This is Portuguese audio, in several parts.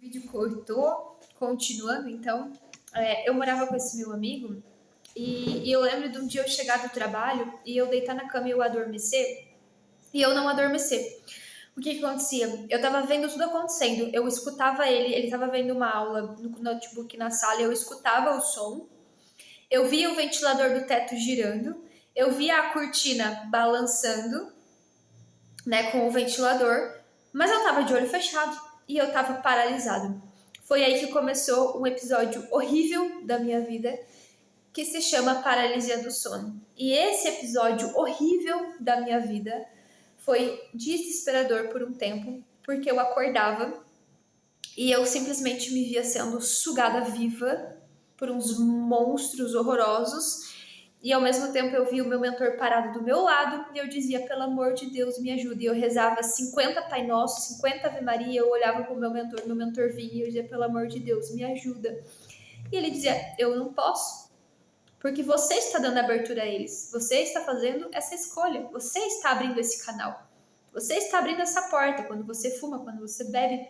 O vídeo cortou, continuando, então, eu morava com esse meu amigo e eu lembro de um dia eu chegar do trabalho e eu deitar na cama e eu adormecer e eu não adormecer. O que que acontecia? Eu tava vendo tudo acontecendo, eu escutava ele tava vendo uma aula no notebook na sala, eu escutava o som, eu via o ventilador do teto girando, eu via a cortina balançando, né, com o ventilador, mas eu tava de olho fechado e eu tava paralisado. Foi aí que começou um episódio horrível da minha vida que se chama Paralisia do Sono. E esse episódio horrível da minha vida foi desesperador por um tempo, porque eu acordava e eu simplesmente me via sendo sugada viva por uns monstros horrorosos. E ao mesmo tempo eu via o meu mentor parado do meu lado e eu dizia, pelo amor de Deus, me ajude. E eu rezava 50 Pai Nosso, 50 Ave Maria, eu olhava pro meu mentor vinha e eu dizia, pelo amor de Deus, me ajuda. E ele dizia, eu não posso, porque você está dando abertura a eles, você está fazendo essa escolha, você está abrindo esse canal, você está abrindo essa porta. Quando você fuma, quando você bebe,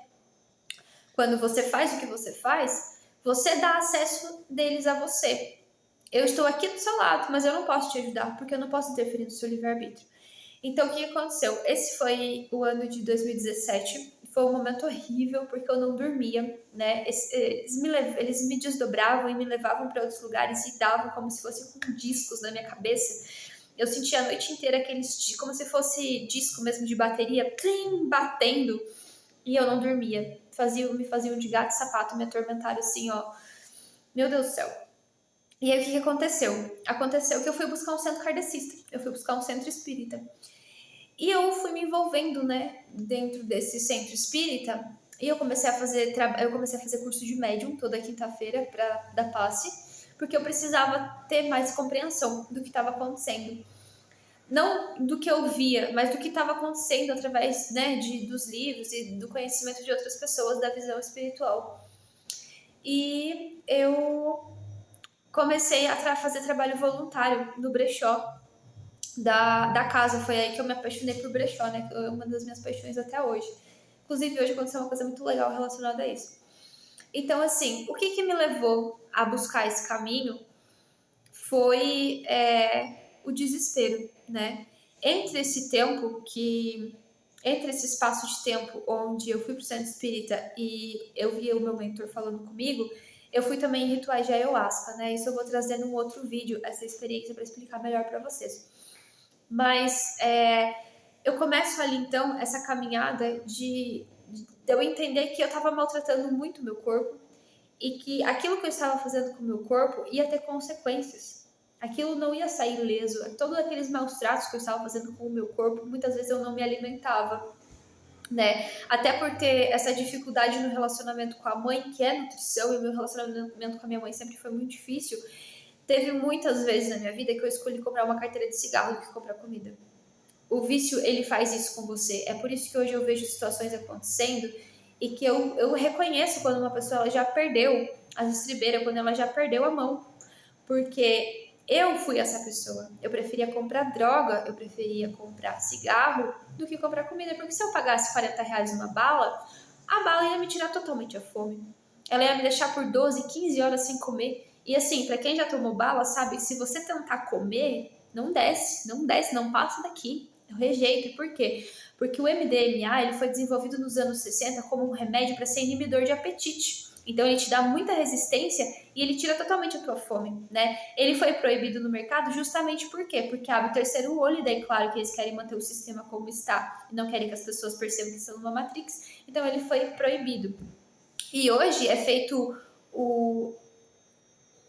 quando você faz o que você dá acesso deles a você. Eu estou aqui do seu lado, mas eu não posso te ajudar, porque eu não posso interferir no seu livre-arbítrio. Então, o que aconteceu? Esse foi o ano de 2017. Foi um momento horrível, porque eu não dormia, né? Eles me desdobravam e me levavam para outros lugares e davam como se fossem com discos na minha cabeça. Eu sentia a noite inteira aqueles, como se fosse disco mesmo de bateria, plim, batendo, e eu não dormia. Me faziam de gato e sapato, me atormentaram assim, ó. Meu Deus do céu. E aí o que aconteceu? Aconteceu que eu fui buscar um centro kardecista, eu fui buscar um centro espírita. E eu fui me envolvendo, né, dentro desse centro espírita, e eu comecei a fazer curso de médium toda quinta-feira para dar passe, porque eu precisava ter mais compreensão do que estava acontecendo. Não do que eu via, mas do que estava acontecendo através, né, dos livros e do conhecimento de outras pessoas da visão espiritual. E eu comecei a fazer trabalho voluntário no brechó da casa. Foi aí que eu me apaixonei por brechó, né? Que é uma das minhas paixões até hoje. Inclusive, hoje aconteceu uma coisa muito legal relacionada a isso. Então, assim, o que me levou a buscar esse caminho foi o desespero, né? Entre esse tempo entre esse espaço de tempo onde eu fui pro centro espírita e eu via o meu mentor falando comigo, eu fui também em rituais de ayahuasca, né? Isso eu vou trazer num outro vídeo, essa experiência, para explicar melhor para vocês. Mas eu começo ali, então, essa caminhada de eu entender que eu estava maltratando muito o meu corpo e que aquilo que eu estava fazendo com o meu corpo ia ter consequências. Aquilo não ia sair ileso. Todos aqueles maus tratos que eu estava fazendo com o meu corpo, muitas vezes eu não me alimentava, né? Até por ter essa dificuldade no relacionamento com a mãe, que é nutrição, e o meu relacionamento com a minha mãe sempre foi muito difícil. Teve muitas vezes na minha vida que eu escolhi comprar uma carteira de cigarro do que comprar comida. O vício, ele faz isso com você. É por isso que hoje eu vejo situações acontecendo e que eu reconheço quando uma pessoa ela já perdeu a estribeira, quando ela já perdeu a mão. Porque eu fui essa pessoa. Eu preferia comprar droga, eu preferia comprar cigarro do que comprar comida. Porque se eu pagasse R$ 40 numa bala, a bala ia me tirar totalmente a fome. Ela ia me deixar por 12, 15 horas sem comer. E assim, para quem já tomou bala, sabe, se você tentar comer, não desce, não desce, não passa daqui. Eu rejeito. Por quê? Porque o MDMA ele foi desenvolvido nos anos 60 como um remédio para ser inibidor de apetite. Então ele te dá muita resistência e ele tira totalmente a tua fome, né? Ele foi proibido no mercado justamente por quê? Porque abre o terceiro olho e daí, claro, que eles querem manter o sistema como está e não querem que as pessoas percebam que estão numa Matrix. Então ele foi proibido. E hoje é feito o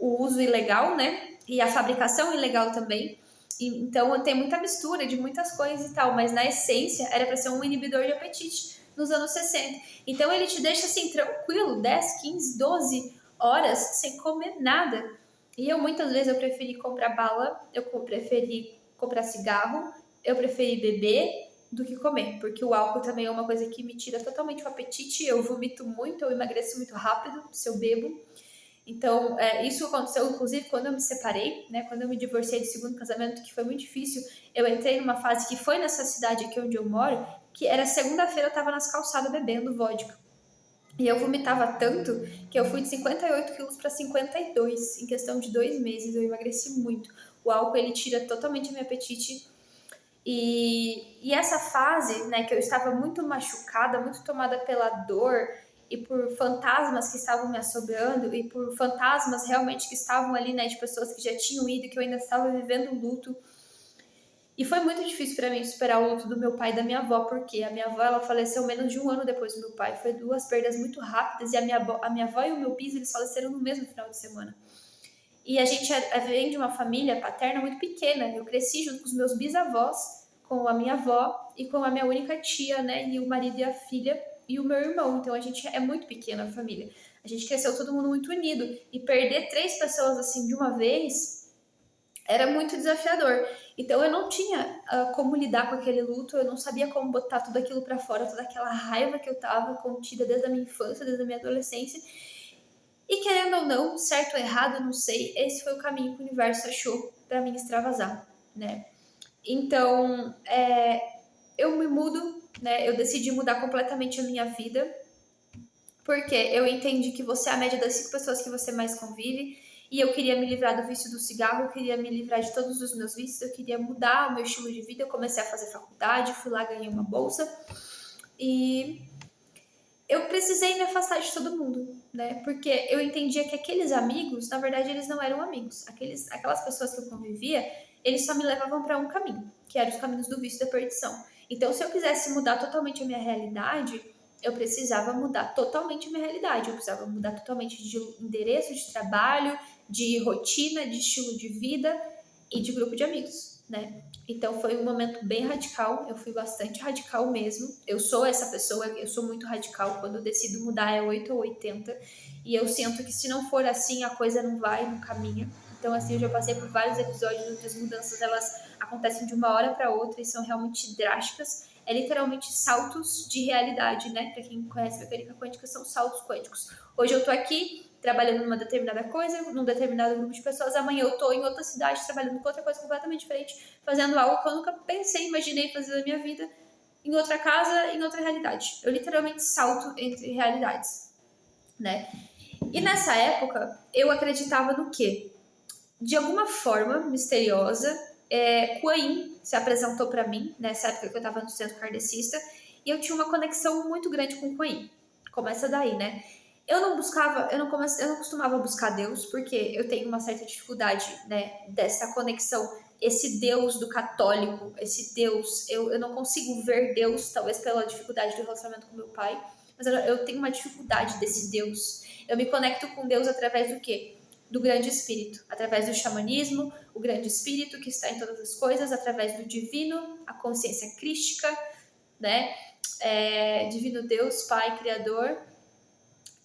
uso ilegal, né? E a fabricação ilegal também. Então tem muita mistura de muitas coisas e tal, mas na essência era para ser um inibidor de apetite nos anos 60. Então ele te deixa assim tranquilo, 10, 15, 12 horas sem comer nada. E eu muitas vezes eu preferi comprar bala, eu preferi comprar cigarro, eu preferi beber do que comer, porque o álcool também é uma coisa que me tira totalmente o apetite, eu vomito muito, eu emagreço muito rápido se eu bebo. Então, isso aconteceu, inclusive, quando eu me separei, né? Quando eu me divorciei do segundo casamento, que foi muito difícil. Eu entrei numa fase que foi nessa cidade aqui onde eu moro, que era segunda-feira, eu tava nas calçadas bebendo vodka. E eu vomitava tanto que eu fui de 58 quilos para 52 em questão de 2 meses. Eu emagreci muito. O álcool, ele tira totalmente o meu apetite. E essa fase, né, que eu estava muito machucada, muito tomada pela dor e por fantasmas que estavam me assombrando e por fantasmas realmente que estavam ali, né, de pessoas que já tinham ido, que eu ainda estava vivendo o luto. E foi muito difícil para mim superar o luto do meu pai e da minha avó, porque a minha avó, ela faleceu menos de um ano depois do meu pai. Foi duas perdas muito rápidas e a minha avó e o meu bis, eles faleceram no mesmo final de semana. E a gente vem de uma família paterna muito pequena. Eu cresci junto com os meus bisavós, com a minha avó e com a minha única tia, né? E o marido e a filha e o meu irmão. Então a gente é muito pequena a família. A gente cresceu todo mundo muito unido. E perder 3 pessoas assim de uma vez era muito desafiador. Então eu não tinha como lidar com aquele luto, eu não sabia como botar tudo aquilo para fora, toda aquela raiva que eu tava contida desde a minha infância, desde a minha adolescência. E querendo ou não, certo ou errado, não sei, esse foi o caminho que o universo achou para mim extravasar, né? Então, eu me mudo, né? Eu decidi mudar completamente a minha vida, porque eu entendi que você é a média das 5 pessoas que você mais convive, e eu queria me livrar do vício do cigarro, eu queria me livrar de todos os meus vícios, eu queria mudar o meu estilo de vida, eu comecei a fazer faculdade, fui lá, ganhei uma bolsa, e eu precisei me afastar de todo mundo, né? Porque eu entendia que aqueles amigos, na verdade, eles não eram amigos. Aquelas pessoas que eu convivia, eles só me levavam para um caminho, que eram os caminhos do vício e da perdição. Então, se eu quisesse mudar totalmente a minha realidade, eu precisava mudar totalmente a minha realidade. Eu precisava mudar totalmente de endereço de trabalho, de rotina, de estilo de vida e de grupo de amigos, né? Então foi um momento bem radical, eu fui bastante radical mesmo. Eu sou essa pessoa, eu sou muito radical. Quando eu decido mudar é 8 ou 80. E eu sinto que se não for assim, a coisa não vai, não caminha. Então, assim, eu já passei por vários episódios onde as mudanças elas acontecem de uma hora para outra e são realmente drásticas. É literalmente saltos de realidade, né? Para quem conhece mecânica quântica, são saltos quânticos. Hoje eu tô aqui trabalhando numa determinada coisa, num determinado grupo de pessoas, amanhã eu tô em outra cidade trabalhando com outra coisa completamente diferente, fazendo algo que eu nunca pensei, imaginei fazer na minha vida, em outra casa, em outra realidade. Eu literalmente salto entre realidades, né? E nessa época, eu acreditava no quê? De alguma forma misteriosa, Kuan Yin se apresentou para mim, nessa época que eu estava no centro kardecista, e eu tinha uma conexão muito grande com Kuan Yin. Começa daí, né? Eu não buscava, eu não costumava buscar Deus, porque eu tenho uma certa dificuldade, né, dessa conexão, esse Deus do católico, esse Deus, eu não consigo ver Deus, talvez pela dificuldade do relacionamento com meu pai, mas eu tenho uma dificuldade desse Deus. Eu me conecto com Deus através do quê? Do grande espírito, através do xamanismo, o grande espírito que está em todas as coisas, através do divino, a consciência crística, né? Divino Deus, Pai, Criador,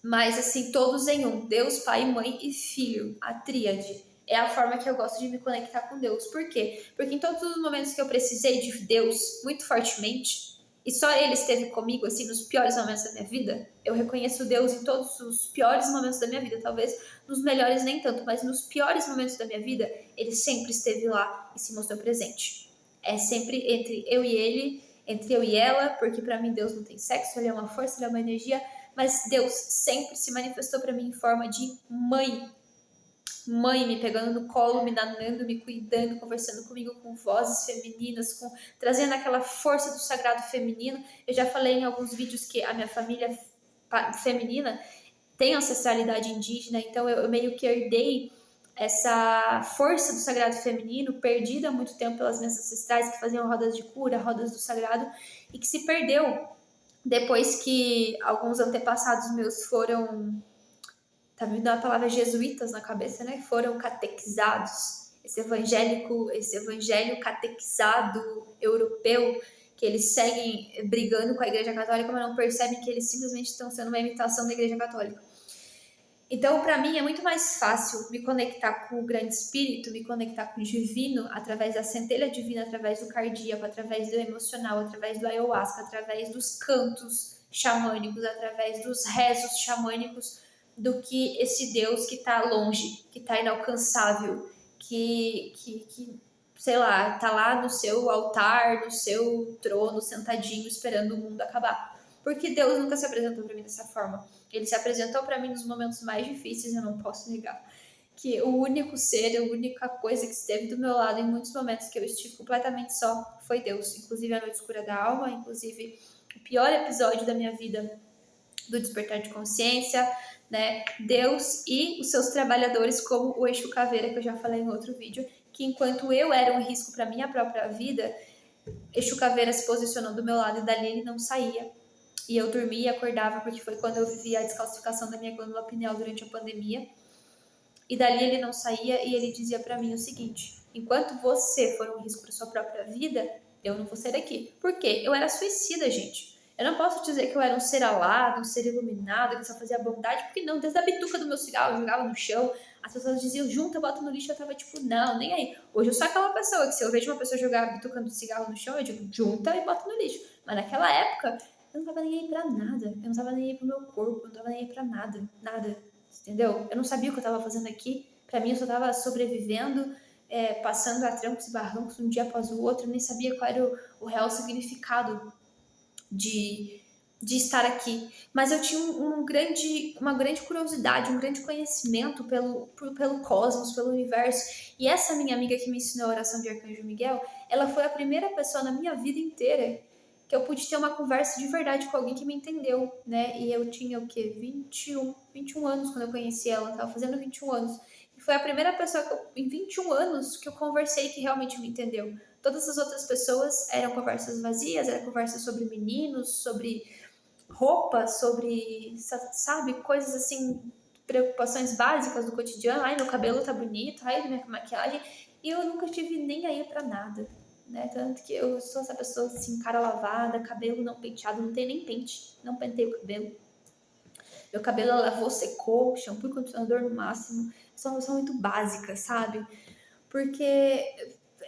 mas assim, todos em um, Deus, Pai, Mãe e Filho, a tríade. É a forma que eu gosto de me conectar com Deus. Por quê? Porque em todos os momentos que eu precisei de Deus muito fortemente, e só Ele esteve comigo, assim, nos piores momentos da minha vida, eu reconheço Deus em todos os piores momentos da minha vida, talvez nos melhores nem tanto, mas nos piores momentos da minha vida, Ele sempre esteve lá e se mostrou presente. É sempre entre eu e Ele, entre eu e ela, porque para mim Deus não tem sexo, Ele é uma força, Ele é uma energia, mas Deus sempre se manifestou para mim em forma de mãe. Mãe me pegando no colo, me danando, me cuidando, conversando comigo com vozes femininas, trazendo aquela força do sagrado feminino. Eu já falei em alguns vídeos que a minha família feminina tem ancestralidade indígena, então eu meio que herdei essa força do sagrado feminino, perdida há muito tempo pelas minhas ancestrais que faziam rodas de cura, rodas do sagrado, e que se perdeu depois que alguns antepassados meus foram, tá me dando a palavra jesuítas na cabeça, né? Foram catequizados. Esse evangelho catequizado europeu, que eles seguem brigando com a Igreja Católica, mas não percebem que eles simplesmente estão sendo uma imitação da Igreja Católica. Então, para mim, é muito mais fácil me conectar com o grande espírito, me conectar com o divino, através da centelha divina, através do cardíaco, através do emocional, através do ayahuasca, através dos cantos xamânicos, através dos rezos xamânicos, do que esse Deus que está longe, que está inalcançável, que sei lá, tá lá no seu altar, no seu trono, sentadinho, esperando o mundo acabar. Porque Deus nunca se apresentou para mim dessa forma. Ele se apresentou para mim nos momentos mais difíceis, eu não posso negar. Que o único ser, a única coisa que esteve do meu lado em muitos momentos que eu estive completamente só foi Deus. Inclusive a noite escura da alma, inclusive o pior episódio da minha vida do despertar de consciência, né? Deus e os seus trabalhadores, como o Exu Caveira, que eu já falei em outro vídeo, que enquanto eu era um risco para minha própria vida, Exu Caveira se posicionou do meu lado e dali ele não saía. E eu dormia e acordava, porque foi quando eu vivi a descalcificação da minha glândula pineal durante a pandemia. E dali ele não saía e ele dizia para mim o seguinte: enquanto você for um risco para sua própria vida, eu não vou sair daqui. Por quê? Eu era suicida, gente. Eu não posso dizer que eu era um ser alado, um ser iluminado, que só fazia bondade, porque não, desde a bituca do meu cigarro, eu jogava no chão, as pessoas diziam, junta, bota no lixo, eu tava tipo, não, nem aí. Hoje eu sou aquela pessoa que se eu vejo uma pessoa jogar a bituca do cigarro no chão, eu digo, junta e bota no lixo. Mas naquela época, eu não tava nem aí pra nada, eu não tava nem aí pro meu corpo, eu não tava nem aí pra nada, nada, entendeu? Eu não sabia o que eu tava fazendo aqui, pra mim eu só tava sobrevivendo, passando a trancos e barrancos um dia após o outro, eu nem sabia qual era o real significado de, de estar aqui. Mas eu tinha uma grande curiosidade, um grande conhecimento pelo cosmos, pelo universo. E essa minha amiga que me ensinou a oração de Arcanjo Miguel, ela foi a primeira pessoa na minha vida inteira que eu pude ter uma conversa de verdade com alguém que me entendeu, né? E eu tinha o quê? 21 anos quando eu conheci ela, eu tava fazendo 21 anos. E foi a primeira pessoa que em 21 anos que eu conversei que realmente me entendeu. Todas as outras pessoas eram conversas vazias, eram conversas sobre meninos, sobre roupa, sobre, sabe, coisas assim, preocupações básicas do cotidiano. Ai, meu cabelo tá bonito, ai, minha maquiagem. E eu nunca tive nem aí pra nada, né? Tanto que eu sou essa pessoa assim, cara lavada, cabelo não penteado, não tem nem pente, não pentei o cabelo. Meu cabelo lavou, secou, shampoo e condicionador no máximo. São muito básicas, sabe? Porque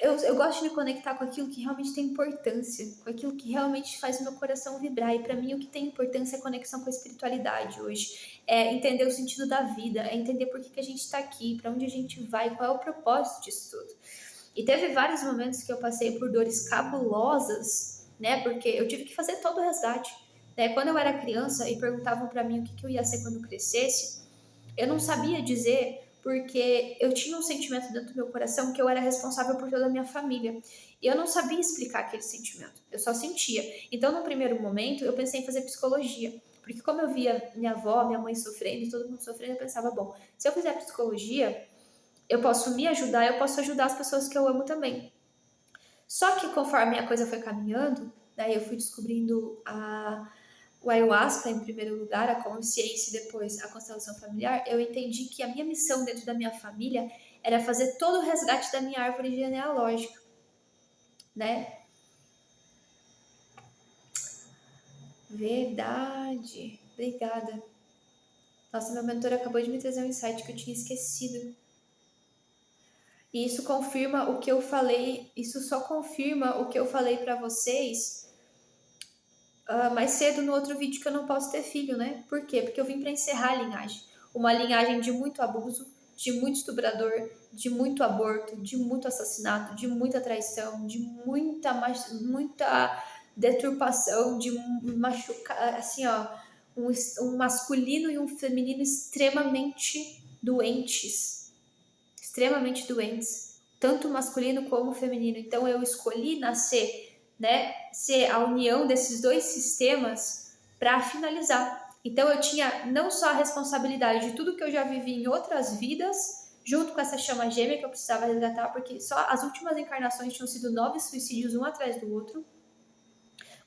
eu gosto de me conectar com aquilo que realmente tem importância, com aquilo que realmente faz o meu coração vibrar. E para mim, o que tem importância é a conexão com a espiritualidade hoje. É entender o sentido da vida, é entender por que a gente está aqui, para onde a gente vai, qual é o propósito disso tudo. E teve vários momentos que eu passei por dores cabulosas, né? Porque eu tive que fazer todo o resgate. Né? Quando eu era criança e perguntavam para mim o que eu ia ser quando crescesse, eu não sabia dizer porque eu tinha um sentimento dentro do meu coração que eu era responsável por toda a minha família. E eu não sabia explicar aquele sentimento, eu só sentia. Então, no primeiro momento, eu pensei em fazer psicologia. Porque como eu via minha avó, minha mãe sofrendo, todo mundo sofrendo, eu pensava, bom, se eu fizer psicologia, eu posso me ajudar, eu posso ajudar as pessoas que eu amo também. Só que conforme a coisa foi caminhando, daí eu fui descobrindo o ayahuasca em primeiro lugar, a consciência e depois a constelação familiar, eu entendi que a minha missão dentro da minha família era fazer todo o resgate da minha árvore genealógica, né? Verdade. Obrigada. Nossa, meu mentor acabou de me trazer um insight que eu tinha esquecido. E isso confirma o que eu falei, isso só confirma o que eu falei para vocês mais cedo no outro vídeo que eu não posso ter filho, né? Por quê? Porque eu vim para encerrar a linhagem. Uma linhagem de muito abuso, de muito estuprador, de muito aborto, de muito assassinato, de muita traição, de muita deturpação, de machucar, assim, ó, um masculino e um feminino extremamente doentes. Extremamente doentes. Tanto masculino como feminino. Então eu escolhi nascer, né, ser a união desses dois sistemas para finalizar. Então eu tinha não só a responsabilidade de tudo que eu já vivi em outras vidas, junto com essa chama gêmea que eu precisava resgatar, porque só as últimas encarnações tinham sido 9 suicídios um atrás do outro.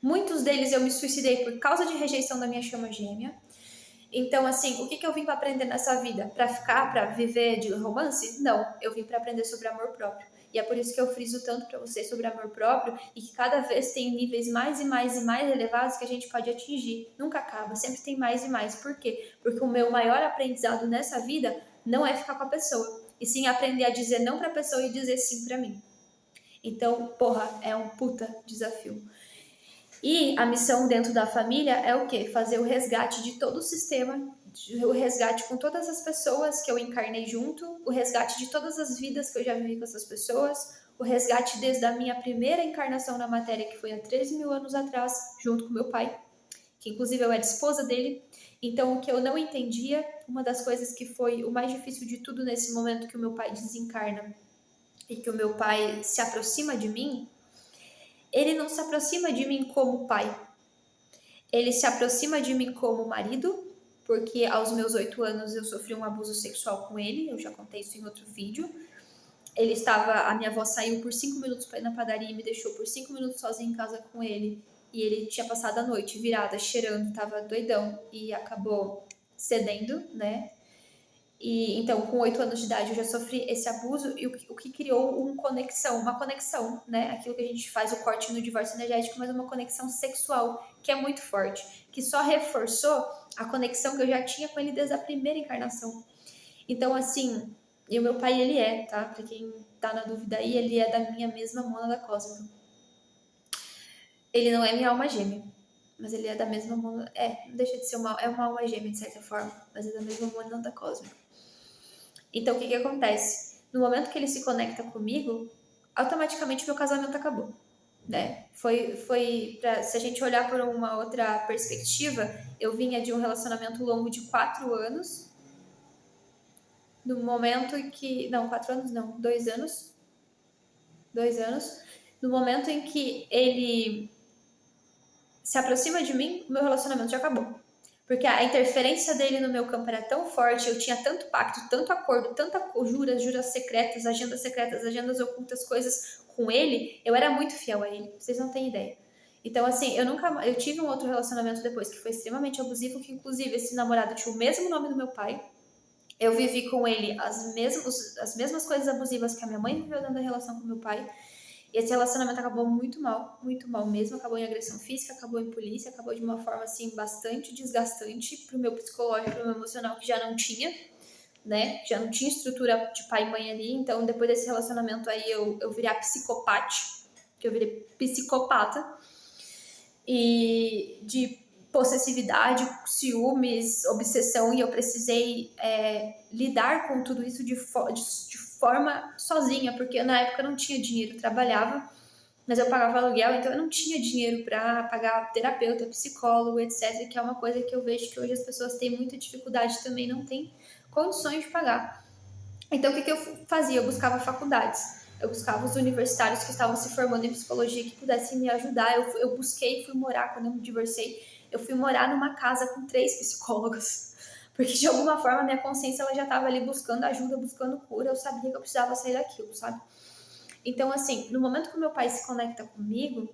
Muitos deles eu me suicidei por causa de rejeição da minha chama gêmea. Então, assim, o que eu vim para aprender nessa vida? Para ficar, para viver de romance? Não, eu vim para aprender sobre amor próprio. E é por isso que eu friso tanto para vocês sobre amor próprio e que cada vez tem níveis mais e mais e mais elevados que a gente pode atingir. Nunca acaba, sempre tem mais e mais. Por quê? Porque o meu maior aprendizado nessa vida não é ficar com a pessoa, e sim aprender a dizer não para a pessoa e dizer sim para mim. Então, porra, é um puta desafio. E a missão dentro da família é o quê? Fazer o resgate de todo o sistema, o resgate com todas as pessoas que eu encarnei junto, o resgate de todas as vidas que eu já vivi com essas pessoas, o resgate desde a minha primeira encarnação na matéria, que foi há 13 mil anos atrás, junto com meu pai, que inclusive eu era esposa dele. Então, o que eu não entendia, uma das coisas que foi o mais difícil de tudo nesse momento que o meu pai desencarna e que o meu pai se aproxima de mim, ele não se aproxima de mim como pai. Ele se aproxima de mim como marido, porque aos meus 8 anos eu sofri um abuso sexual com ele, eu já contei isso em outro vídeo. A minha avó saiu por 5 minutos para ir na padaria e me deixou por 5 minutos sozinha em casa com ele. E ele tinha passado a noite virada, cheirando, tava doidão e acabou cedendo, né? E então, com 8 anos de idade, eu já sofri esse abuso e o que criou uma conexão, né? Aquilo que a gente faz o corte no divórcio energético, mas uma conexão sexual que é muito forte, que só reforçou a conexão que eu já tinha com ele desde a primeira encarnação. Então, assim, e o meu pai, ele tá? Pra quem tá na dúvida aí, ele é da minha mesma mônada cósmica. Ele não é minha alma gêmea, mas ele é da mesma mônada. Não deixa de ser uma alma gêmea, de certa forma, mas é da mesma mônada cósmica. Então, o que acontece? No momento que ele se conecta comigo, automaticamente meu casamento acabou, né? Se a gente olhar por uma outra perspectiva, eu vinha de um relacionamento longo de 4 anos, no momento em que... Não, 4 anos não, 2 anos. 2 anos. No momento em que ele se aproxima de mim, meu relacionamento já acabou. Porque a interferência dele no meu campo era tão forte, eu tinha tanto pacto, tanto acordo, tanta juras secretas, agendas ocultas, coisas com ele, eu era muito fiel a ele, vocês não têm ideia. Então, assim, eu tive um outro relacionamento depois que foi extremamente abusivo, que inclusive esse namorado tinha o mesmo nome do meu pai. Eu vivi com ele as mesmas coisas abusivas que a minha mãe viveu dentro da relação com meu pai. E esse relacionamento acabou muito mal mesmo. Acabou em agressão física, acabou em polícia, acabou de uma forma, assim, bastante desgastante pro meu psicológico, pro meu emocional, que já não tinha, né? Já não tinha estrutura de pai e mãe ali. Então, depois desse relacionamento aí, eu virei a que eu virei psicopata. E de possessividade, ciúmes, obsessão, e eu precisei lidar com tudo isso de forma sozinha, porque na época eu não tinha dinheiro, eu trabalhava, mas eu pagava aluguel, então eu não tinha dinheiro para pagar terapeuta, psicólogo, etc., que é uma coisa que eu vejo que hoje as pessoas têm muita dificuldade também, não têm condições de pagar. Então, o que eu fazia? Eu buscava faculdades, eu buscava os universitários que estavam se formando em psicologia que pudessem me ajudar. Eu busquei e fui morar, quando eu me divorciei, eu fui morar numa casa com 3 psicólogos, porque de alguma forma a minha consciência ela já estava ali buscando ajuda, buscando cura, eu sabia que eu precisava sair daquilo, sabe? Então, assim, no momento que o meu pai se conecta comigo,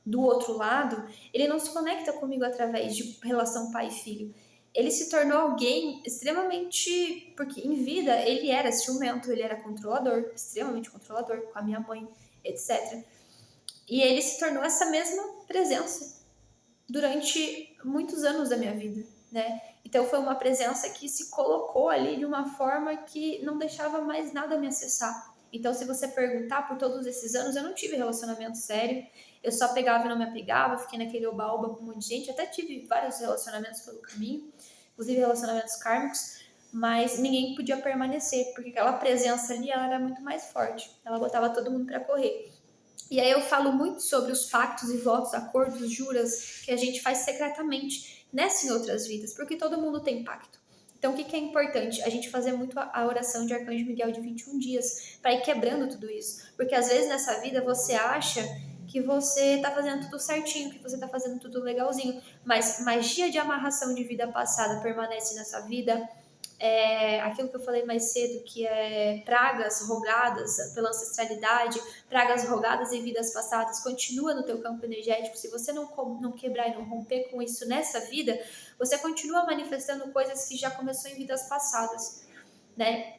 do outro lado, ele não se conecta comigo através de relação pai e filho. Ele se tornou alguém extremamente... Porque em vida ele era ciumento, ele era controlador, extremamente controlador, com a minha mãe, etc. E ele se tornou essa mesma presença durante muitos anos da minha vida, né? Então foi uma presença que se colocou ali de uma forma que não deixava mais nada me acessar. Então, se você perguntar, por todos esses anos, eu não tive relacionamento sério. Eu só pegava e não me apegava, fiquei naquele oba-oba com um monte de gente. Até tive vários relacionamentos pelo caminho, inclusive relacionamentos kármicos, mas ninguém podia permanecer, porque aquela presença ali, ela era muito mais forte. Ela botava todo mundo para correr. E aí eu falo muito sobre os pactos e votos, acordos, juras que a gente faz secretamente nessa e em outras vidas, porque todo mundo tem pacto. Então, o que é importante? A gente fazer muito a oração de Arcanjo Miguel de 21 dias, para ir quebrando tudo isso. Porque às vezes nessa vida você acha que você tá fazendo tudo certinho, que você tá fazendo tudo legalzinho, mas magia de amarração de vida passada permanece nessa vida. Aquilo que eu falei mais cedo, que é pragas rogadas pela ancestralidade, pragas rogadas em vidas passadas, continua no teu campo energético. Se você não quebrar e não romper com isso nessa vida, você continua manifestando coisas que já começou em vidas passadas, né?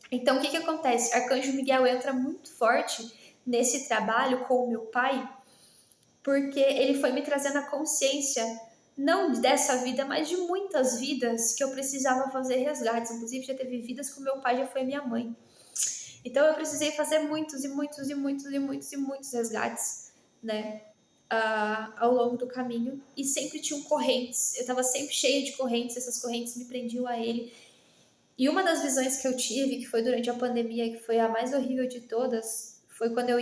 Então, o que acontece? Arcanjo Miguel entra muito forte nesse trabalho com o meu pai, porque ele foi me trazendo a consciência, não dessa vida, mas de muitas vidas que eu precisava fazer resgates. Inclusive, já teve vidas que o meu pai já foi minha mãe. Então, eu precisei fazer muitos resgates, né? Ao longo do caminho. E sempre tinham correntes. Eu estava sempre cheia de correntes. Essas correntes me prendiam a ele. E uma das visões que eu tive, que foi durante a pandemia, que foi a mais horrível de todas, foi quando eu